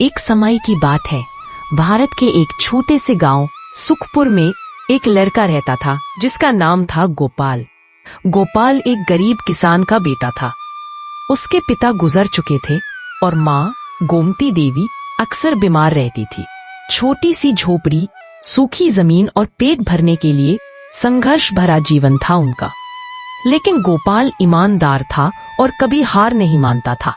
एक समय की बात है। भारत के एक छोटे से गांव सुखपुर में एक लड़का रहता था जिसका नाम था गोपाल। गोपाल एक गरीब किसान का बेटा था। उसके पिता गुजर चुके थे और माँ गोमती देवी अक्सर बीमार रहती थी। छोटी सी झोपड़ी, सूखी जमीन और पेट भरने के लिए संघर्ष भरा जीवन था उनका। लेकिन गोपाल ईमानदार था और कभी हार नहीं मानता था।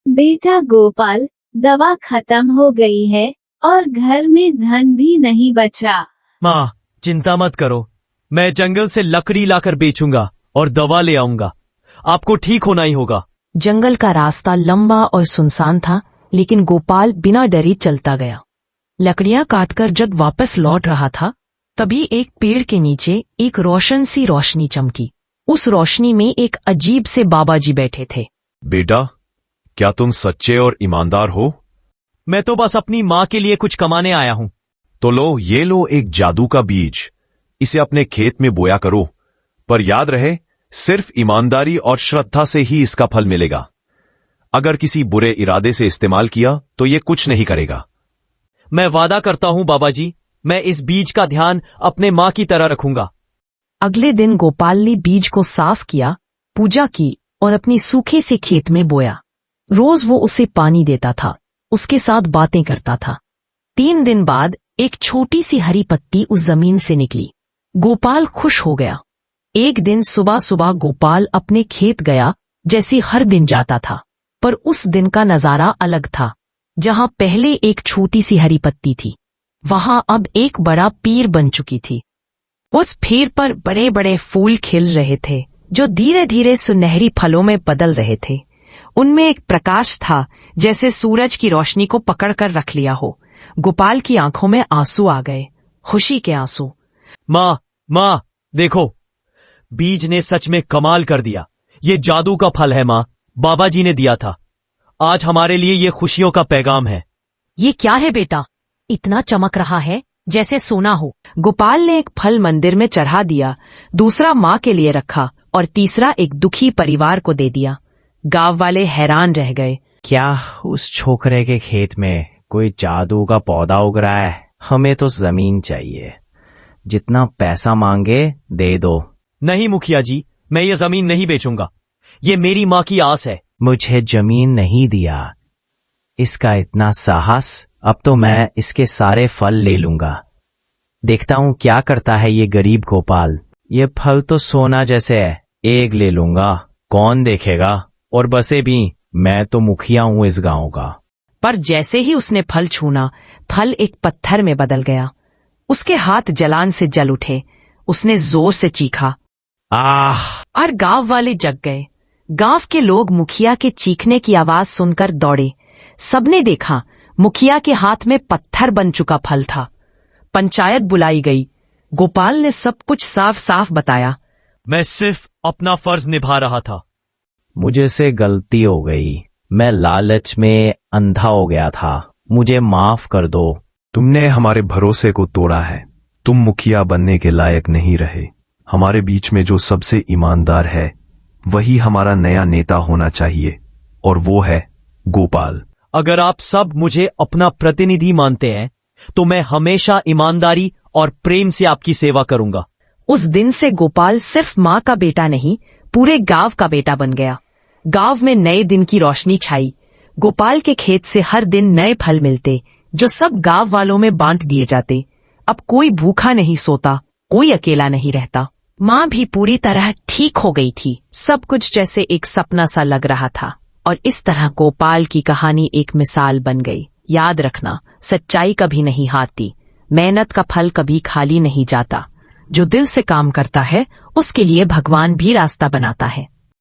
बेटा गोपाल, दवा खत्म हो गई है और घर में धन भी नहीं बचा। माँ, चिंता मत करो, मैं जंगल से लकड़ी लाकर बेचूंगा और दवा ले आऊंगा। आपको ठीक होना ही होगा। जंगल का रास्ता लंबा और सुनसान था, लेकिन गोपाल बिना डरे चलता गया। लकड़ियां काटकर जब वापस लौट रहा था, तभी एक पेड़ के नीचे एक रोशन सी रोशनी चमकी। उस रोशनी में एक अजीब से बाबा जी बैठे थे। बेटा, क्या तुम सच्चे और ईमानदार हो? मैं तो बस अपनी माँ के लिए कुछ कमाने आया हूँ। तो ये लो एक जादू का बीज। इसे अपने खेत में बोया करो, पर याद रहे, सिर्फ ईमानदारी और श्रद्धा से ही इसका फल मिलेगा। अगर किसी बुरे इरादे से इस्तेमाल किया तो ये कुछ नहीं करेगा। मैं वादा करता हूँ बाबा जी, मैं इस बीज का ध्यान अपने माँ की तरह रखूंगा। अगले दिन गोपाल ने बीज को साफ किया, पूजा की और अपनी सूखे से खेत में बोया। रोज वो उसे पानी देता था, उसके साथ बातें करता था। 3 दिन बाद एक छोटी सी हरी पत्ती उस जमीन से निकली। गोपाल खुश हो गया। एक दिन सुबह सुबह गोपाल अपने खेत गया, जैसे हर दिन जाता था। पर उस दिन का नजारा अलग था। जहां पहले एक छोटी सी हरी पत्ती थी, वहां अब एक बड़ा पेड़ बन चुकी थी। उस पेड़ पर बड़े बड़े फूल खिल रहे थे, जो धीरे धीरे सुनहरी फलों में बदल रहे थे। उनमें एक प्रकाश था, जैसे सूरज की रोशनी को पकड़कर रख लिया हो। गोपाल की आंखों में आंसू आ गए, खुशी के आंसू। माँ, देखो, बीज ने सच में कमाल कर दिया। ये जादू का फल है माँ, बाबा जी ने दिया था। आज हमारे लिए ये खुशियों का पैगाम है। ये क्या है बेटा? इतना चमक रहा है जैसे सोना हो। गोपाल ने एक फल मंदिर में चढ़ा दिया, दूसरा माँ के लिए रखा और तीसरा एक दुखी परिवार को दे दिया। गांव वाले हैरान रह गए। क्या उस छोकरे के खेत में कोई जादू का पौधा उग रहा है? हमें तो जमीन चाहिए, जितना पैसा मांगे दे दो। नहीं मुखिया जी, मैं ये जमीन नहीं बेचूंगा। ये मेरी माँ की आस है। मुझे जमीन नहीं दिया, इसका इतना साहस, अब तो मैं इसके सारे फल ले लूंगा। देखता हूं क्या करता है ये गरीब गोपाल। ये फल तो सोना जैसे है, एक ले लूंगा, कौन देखेगा। और बसे भी, मैं तो मुखिया हूं इस गांव का। पर जैसे ही उसने फल छूना, फल एक पत्थर में बदल गया। उसके हाथ जलान से जल उठे। उसने जोर से चीखा, आह! और गांव वाले जग गए। गांव के लोग मुखिया के चीखने की आवाज सुनकर दौड़े। सबने देखा, मुखिया के हाथ में पत्थर बन चुका फल था। पंचायत बुलाई गई। गोपाल ने सब कुछ साफ साफ बताया। मैं सिर्फ अपना फर्ज निभा रहा था। मुझे से गलती हो गई, मैं लालच में अंधा हो गया था, मुझे माफ कर दो। तुमने हमारे भरोसे को तोड़ा है। तुम मुखिया बनने के लायक नहीं रहे। हमारे बीच में जो सबसे ईमानदार है, वही हमारा नया नेता होना चाहिए, और वो है गोपाल। अगर आप सब मुझे अपना प्रतिनिधि मानते हैं, तो मैं हमेशा ईमानदारी और प्रेम से आपकी सेवा करूंगा। उस दिन से गोपाल सिर्फ माँ का बेटा नहीं, पूरे गांव का बेटा बन गया। गांव में नए दिन की रोशनी छाई। गोपाल के खेत से हर दिन नए फल मिलते, जो सब गांव वालों में बांट दिए जाते। अब कोई भूखा नहीं सोता, कोई अकेला नहीं रहता। माँ भी पूरी तरह ठीक हो गई थी। सब कुछ जैसे एक सपना सा लग रहा था। और इस तरह गोपाल की कहानी एक मिसाल बन गई। याद रखना, सच्चाई कभी नहीं हारती, मेहनत का फल कभी खाली नहीं जाता। जो दिल से काम करता है, उसके लिए भगवान भी रास्ता बनाता है।